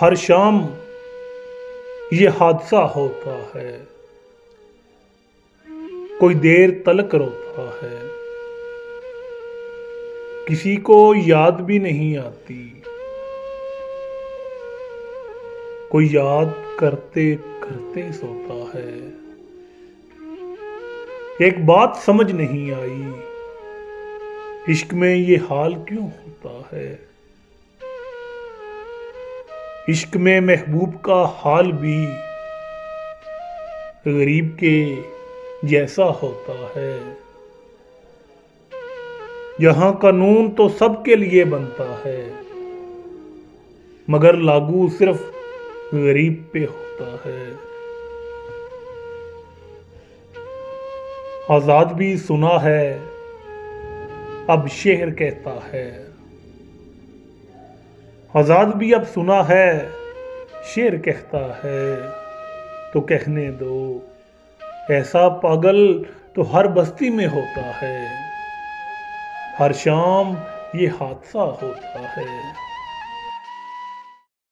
हर शाम ये हादसा होता है, कोई देर तलक रोता है, किसी को याद भी नहीं आती, कोई याद करते करते सोता है। एक बात समझ नहीं आई, इश्क में ये हाल क्यों होता है। इश्क में महबूब का हाल भी गरीब के जैसा होता है। यहाँ कानून तो सबके लिए बनता है, मगर लागू सिर्फ गरीब पे होता है। आजाद भी सुना है, अब शेर कहता है। आजाद भी अब सुना है, शेर कहता है। तो कहने दो, ऐसा पागल तो हर बस्ती में होता है। हर शाम ये हादसा होता है।